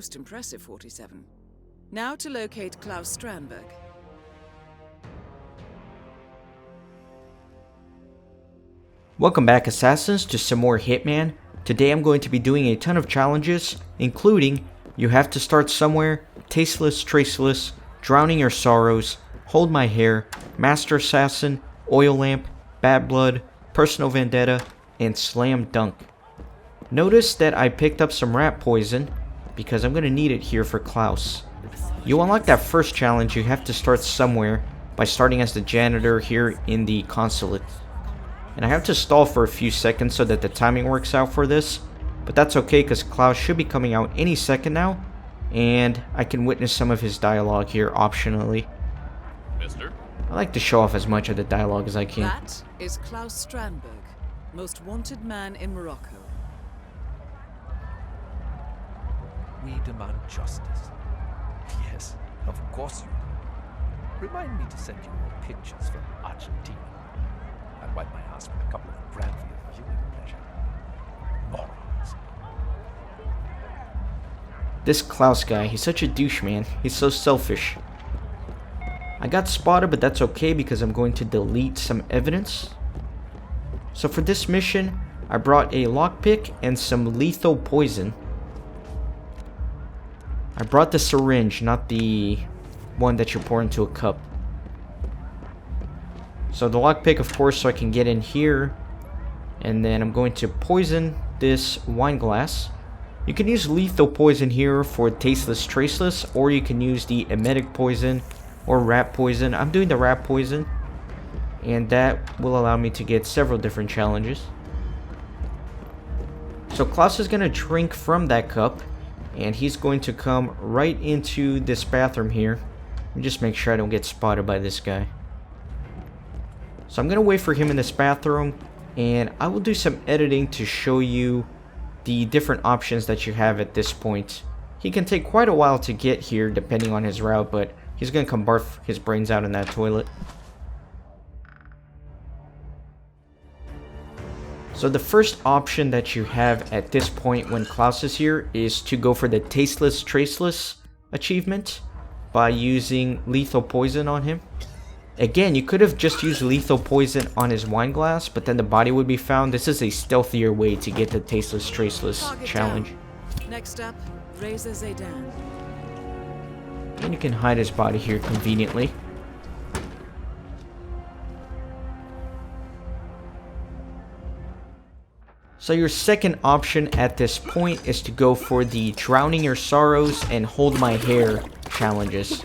Most impressive, 47. Now to locate Klaus Strandberg. Welcome back, Assassins, to some more Hitman. Today I'm going to be doing a ton of challenges, including You Have to Start Somewhere, Tasteless, Traceless, Drowning Your Sorrows, Hold My Hair, Master Assassin, Oil Lamp, Bad Blood, Personal Vendetta, and Slam Dunk. Notice that I picked up some rat poison, because I'm going to need it here for Klaus. You unlock that first challenge, You Have to Start Somewhere, by starting as the janitor here in the consulate. And I have to stall for a few seconds so that the timing works out for this, but that's okay because Klaus should be coming out any second now, and I can witness some of his dialogue here optionally. Mister? I like to show off as much of the dialogue as I can. That is Klaus Strandberg, most wanted man in Morocco. We demand justice. Yes, of course you do. Remind me to send you more pictures from Argentina. I'd wipe my ass with a couple of grand for your viewing pleasure. Morons. This Klaus guy, he's such a douche, man. He's so selfish. I got spotted, but that's okay because I'm going to delete some evidence. So for this mission, I brought a lockpick and some lethal poison. I brought the syringe, not the one that you pour into a cup. So the lockpick, of course, so I can get in here. And then I'm going to poison this wine glass. You can use lethal poison here for tasteless, traceless, or you can use the emetic poison or rat poison. I'm doing the rat poison, and that will allow me to get several different challenges. So Klaus is going to drink from that cup, and he's going to come right into this bathroom here. Let me just make sure I don't get spotted by this guy. So I'm going to wait for him in this bathroom, and I will do some editing to show you the different options that you have at this point. He can take quite a while to get here depending on his route, but he's going to come barf his brains out in that toilet. So the first option that you have at this point when Klaus is here is to go for the Tasteless Traceless achievement by using lethal poison on him. Again, you could have just used lethal poison on his wine glass, but then the body would be found. This is a stealthier way to get the Tasteless Traceless Target challenge. Down. Next up, Razor Zaydan. And you can hide his body here conveniently. So your second option at this point is to go for the Drowning Your Sorrows and Hold My Hair challenges.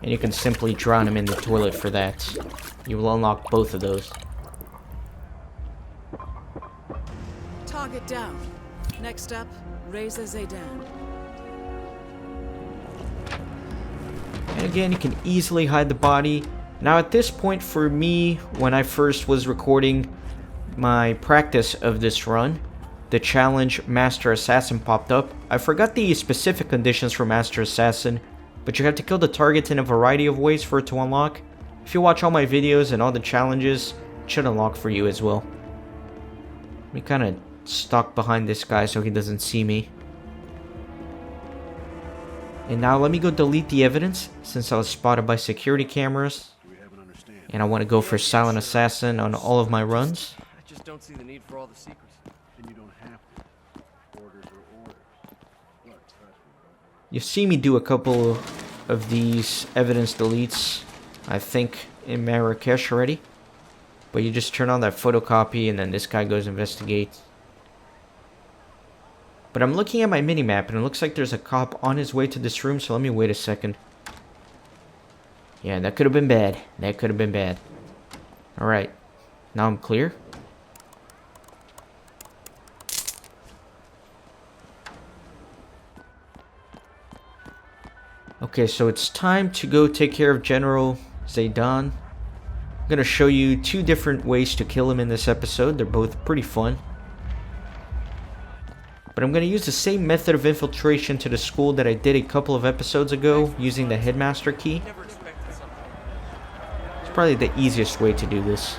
And you can simply drown him in the toilet for that. You will unlock both of those. Target down. Next up, Razor Zaydan. And again, you can easily hide the body. Now at this point for me, when I first was recording my practice of this run, the challenge Master Assassin popped up. I forgot the specific conditions for Master Assassin, but you have to kill the target in a variety of ways for it to unlock. If you watch all my videos and all the challenges, it should unlock for you as well. Let me kind of stalk behind this guy so he doesn't see me. And now let me go delete the evidence since I was spotted by security cameras. And I want to go for Silent Assassin on all of my runs. I just don't see the need for all the secrecy. And you don't have to. Orders are orders. Look, trust me. You've seen me do a couple of these evidence deletes, I think, in Marrakesh already. But you just turn on that photocopy and then this guy goes investigate. But I'm looking at my minimap and it looks like there's a cop on his way to this room, so let me wait a second. Yeah, that could have been bad. That could have been bad. Alright. Now I'm clear. Okay, so it's time to go take care of General Zaydan. I'm gonna show you two different ways to kill him in this episode. They're both pretty fun. But I'm gonna use the same method of infiltration to the school that I did a couple of episodes ago using the headmaster key. It's probably the easiest way to do this.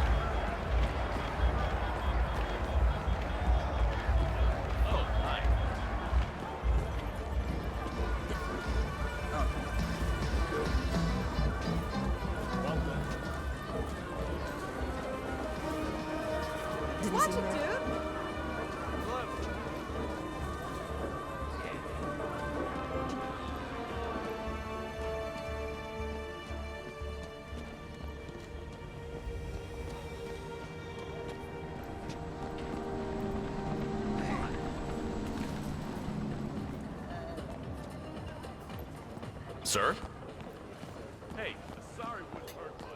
Watch it, dude! Sir? Hey, sorry wouldn't hurt, buddy.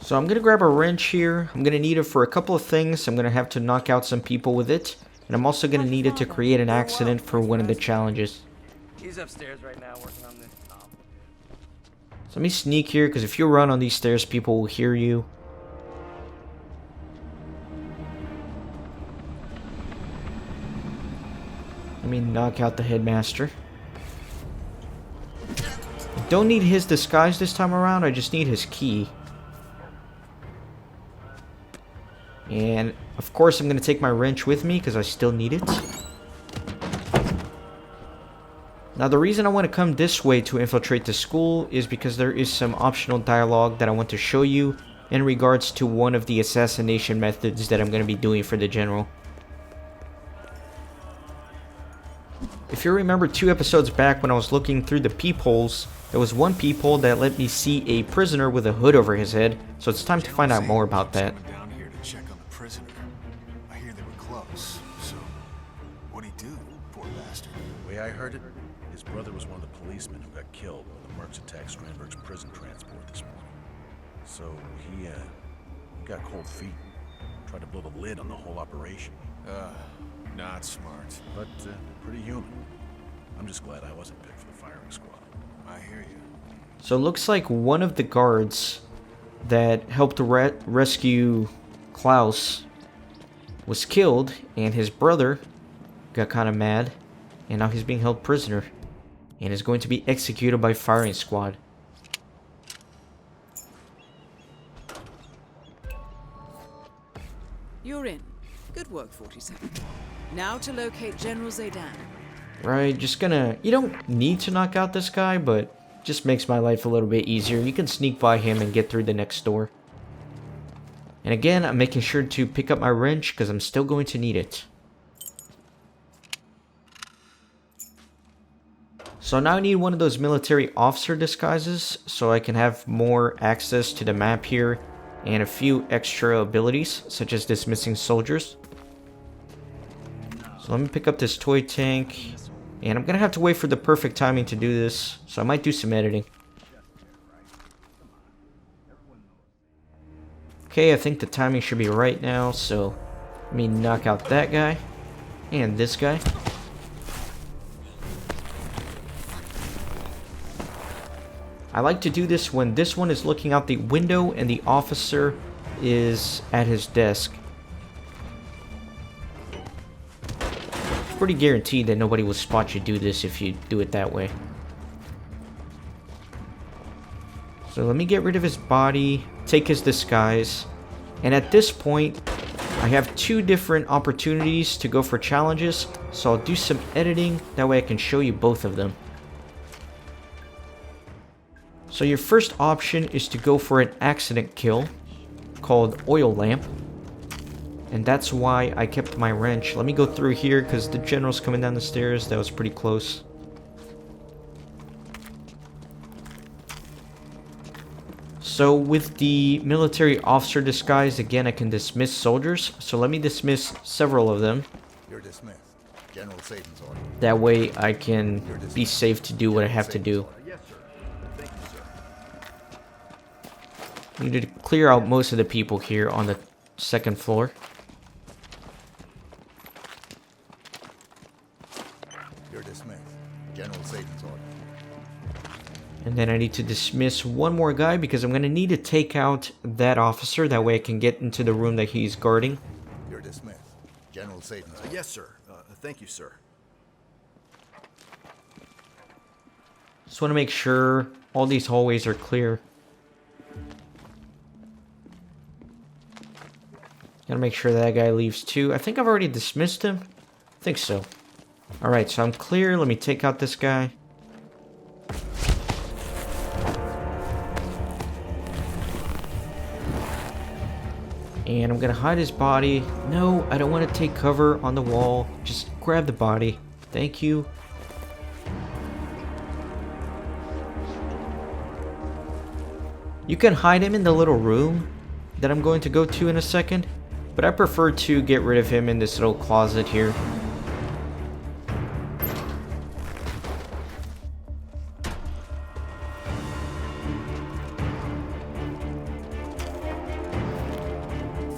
So I'm going to grab a wrench here. I'm going to need it for a couple of things. I'm going to have to knock out some people with it. And I'm also going to need it to create an accident for one of the challenges. He's upstairs right now working on this. So let me sneak here, because if you run on these stairs, people will hear you. Let me knock out the headmaster. I don't need his disguise this time around, I just need his key. And of course I'm going to take my wrench with me because I still need it. Now the reason I want to come this way to infiltrate the school is because there is some optional dialogue that I want to show you in regards to one of the assassination methods that I'm going to be doing for the general. If you remember 2 episodes back when I was looking through the peepholes, there was one peephole that let me see a prisoner with a hood over his head, so it's time to find out more about that. Down here to check on the prisoner. I hear they were close, so what'd he do, poor bastard? The way I heard it, his brother was one of the policemen who got killed when the mercs attacked Strandberg's prison transport this morning. So he got cold feet, tried to blow the lid on the whole operation. Not smart. But pretty human. I'm just glad I wasn't picked for the firing squad. I hear you. So it looks like one of the guards that helped rescue Klaus was killed, and his brother got kind of mad, and now he's being held prisoner and is going to be executed by firing squad. You're in. Good work, 47. Now to locate General Zaydan. Right, just gonna... You don't need to knock out this guy, but just makes my life a little bit easier. You can sneak by him and get through the next door. And again, I'm making sure to pick up my wrench because I'm still going to need it. So now I need one of those military officer disguises so I can have more access to the map here and a few extra abilities, such as dismissing soldiers. So let me pick up this toy tank, and I'm gonna have to wait for the perfect timing to do this, so I might do some editing. Okay, I think the timing should be right now, so let me knock out that guy, and this guy. I like to do this when this one is looking out the window and the officer is at his desk. It's pretty guaranteed that nobody will spot you do this if you do it that way. So let me get rid of his body, take his disguise, and at this point I have 2 different opportunities to go for challenges, so I'll do some editing, that way I can show you both of them. So your first option is to go for an accident kill called oil lamp. And that's why I kept my wrench. Let me go through here because the general's coming down the stairs. That was pretty close. So with the military officer disguise, again, I can dismiss soldiers. So let me dismiss several of them. You're dismissed. General Satan's order. That way I can be safe to do what I have to do. Need to clear out most of the people here on the 2nd floor. You're dismissed. General Satan's order. And then I need to dismiss one more guy because I'm going to need to take out that officer. That way I can get into the room that he's guarding. You're dismissed. General Satan's order. Yes, sir. Thank you, sir. Just want to make sure all these hallways are clear. Gotta make sure that guy leaves too. I think I've already dismissed him. I think so. Alright, so I'm clear. Let me take out this guy. And I'm gonna hide his body. No, I don't want to take cover on the wall. Just grab the body. Thank you. You can hide him in the little room that I'm going to go to in a second, but I prefer to get rid of him in this little closet here.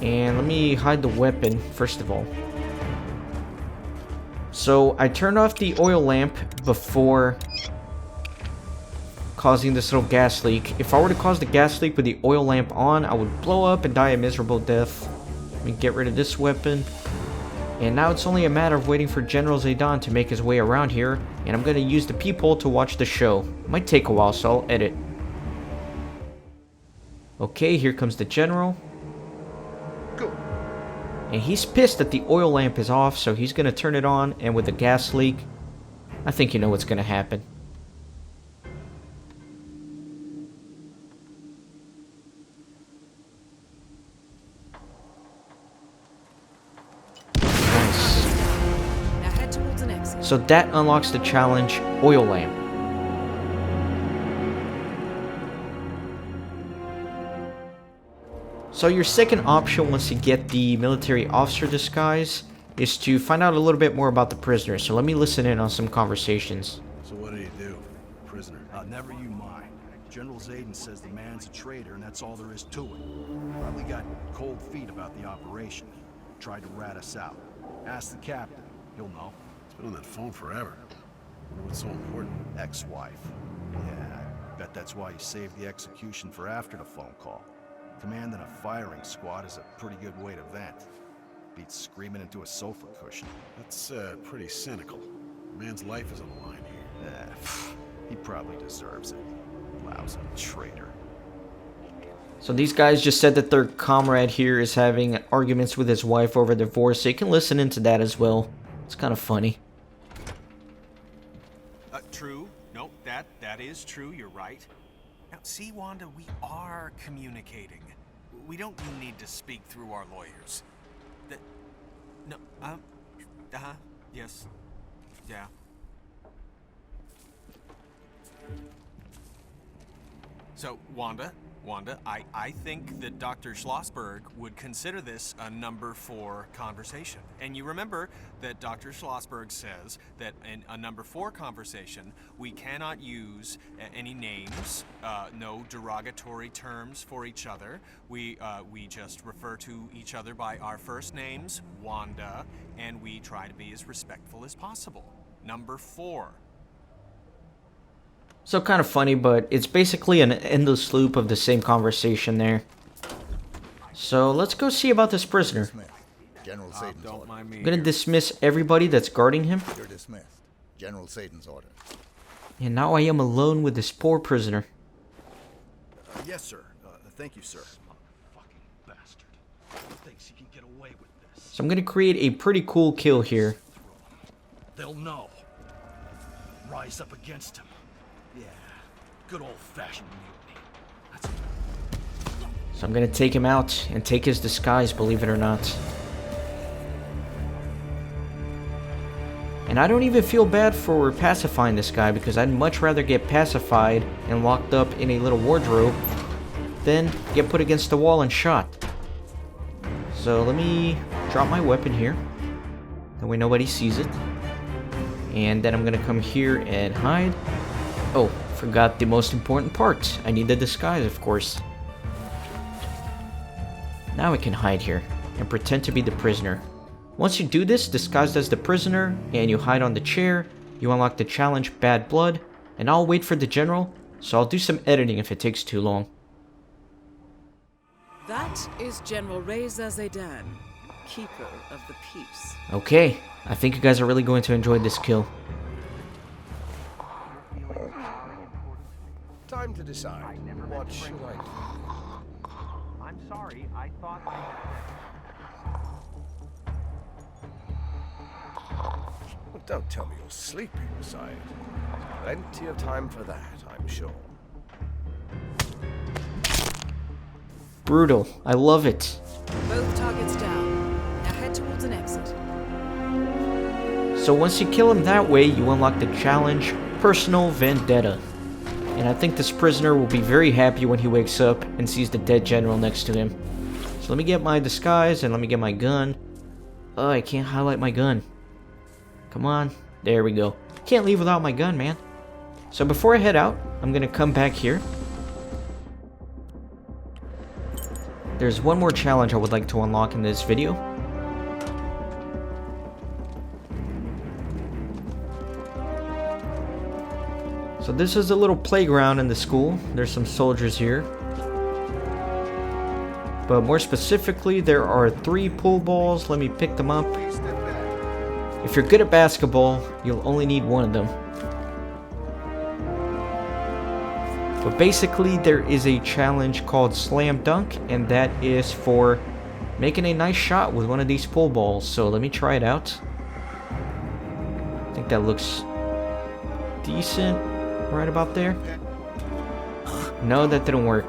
And let me hide the weapon, first of all. So, I turned off the oil lamp before causing this little gas leak. If I were to cause the gas leak with the oil lamp on, I would blow up and die a miserable death. Let me get rid of this weapon. And now it's only a matter of waiting for General Zaydan to make his way around here, and I'm going to use the peephole to watch the show. It might take a while, so I'll edit. Okay, here comes the General. And he's pissed that the oil lamp is off, so he's going to turn it on, and with the gas leak, I think you know what's going to happen. Nice. Now head towards an exit. So that unlocks the challenge, oil lamp. So your second option once you get the military officer disguise is to find out a little bit more about the prisoner. So let me listen in on some conversations. So what did he do? Prisoner? Never you mind. General Zayden says the man's a traitor, and that's all there is to it. Probably got cold feet about the operation. Tried to rat us out. Ask the captain. He'll know. He's been on that phone forever. Wonder what's so important. Ex-wife. Yeah, I bet that's why he saved the execution for after the phone call. Commanding a firing squad is a pretty good way to vent. Beats screaming into a sofa cushion. That's pretty cynical. A man's life is on the line here. He probably deserves it. Lousy traitor. So these guys just said that their comrade here is having arguments with his wife over divorce, so you can listen into that as well. It's kind of funny. True. No, that is true. You're right. Now, see, Wanda, we are communicating. We don't need to speak through our lawyers. Yes. Yeah. So, Wanda, I think that Dr. Schlossberg would consider this a number 4 conversation. And you remember that Dr. Schlossberg says that in a number 4 conversation, we cannot use any names, no derogatory terms for each other. We just refer to each other by our first names, Wanda, and we try to be as respectful as possible. Number 4. So kind of funny, but it's basically an endless loop of the same conversation there. So let's go see about this prisoner. General Zayden's order. I'm gonna dismiss everybody that's guarding him. You're dismissed. General Zayden's order. And now I am alone with this poor prisoner. Yes, sir. Thank you, sir. Fucking bastard. Thinks he can get away with this. So I'm gonna create a pretty cool kill here. They'll know. Rise up against him. Yeah, good old-fashioned mutiny. That's So I'm gonna take him out and take his disguise, believe it or not. And I don't even feel bad for pacifying this guy, because I'd much rather get pacified and locked up in a little wardrobe than get put against the wall and shot. So let me drop my weapon here. That way nobody sees it. And then I'm gonna come here and hide. Oh, forgot the most important part. I need the disguise, of course. Now I can hide here and pretend to be the prisoner. Once you do this, disguised as the prisoner, and you hide on the chair, you unlock the challenge Bad Blood, and I'll wait for the general, so I'll do some editing if it takes too long. That is General Reza Zaydan, Keeper of the Peace. Okay, I think you guys are really going to enjoy this kill. time to decide. What should I do? I'm sorry, I thought Well, don't tell me you're sleeping, Messiah. Plenty of time for that, I'm sure. Brutal. I love it. Both So once you kill him that way, you unlock the challenge, Personal Vendetta. And I think this prisoner will be very happy when he wakes up and sees the dead general next to him. So let me get my disguise and let me get my gun. Oh, I can't highlight my gun. Come on. There we go. Can't leave without my gun, man. So before I head out, I'm gonna come back here. There's one more challenge I would like to unlock in this video. So this is a little playground in the school. There's some soldiers here. But more specifically, there are 3 pool balls. Let me pick them up. If you're good at basketball, you'll only need one of them. But basically, there is a challenge called Slam Dunk, and that is for making a nice shot with one of these pool balls. So let me try it out. I think that looks decent right about there. No, that didn't work.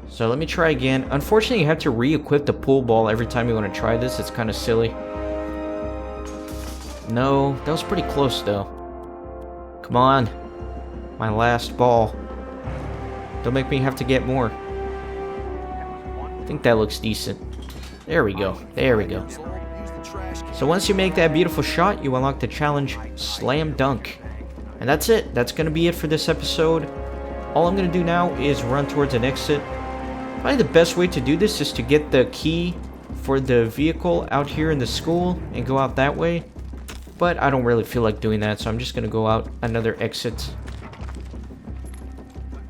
So let me try again. Unfortunately, you have to re-equip the pool ball every time you want to try this. It's kind of silly. No, that was pretty close though. Come on. My last ball. Don't make me have to get more. I think that looks decent. There we go. There we go. So once you make that beautiful shot, you unlock the challenge Slam Dunk. And that's it. That's going to be it for this episode. All I'm going to do now is run towards an exit. Probably the best way to do this is to get the key for the vehicle out here in the school and go out that way. But I don't really feel like doing that, so I'm just going to go out another exit.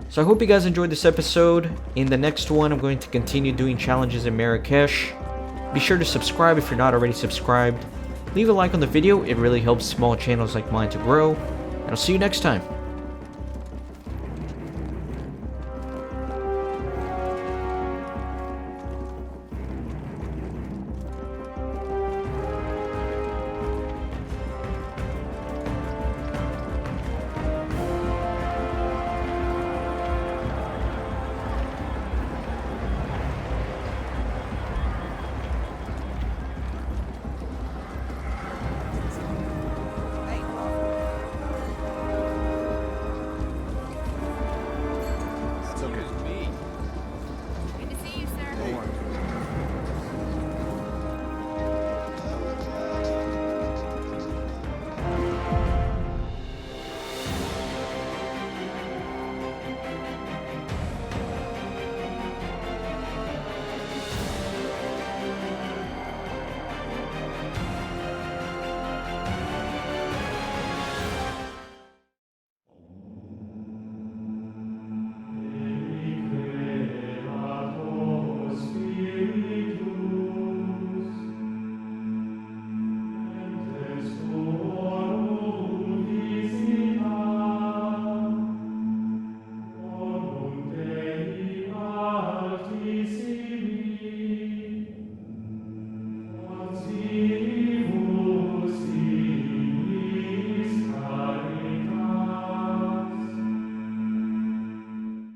So I hope you guys enjoyed this episode. In the next one, I'm going to continue doing challenges in Marrakesh. Be sure to subscribe if you're not already subscribed. Leave a like on the video. It really helps small channels like mine to grow. And I'll see you next time.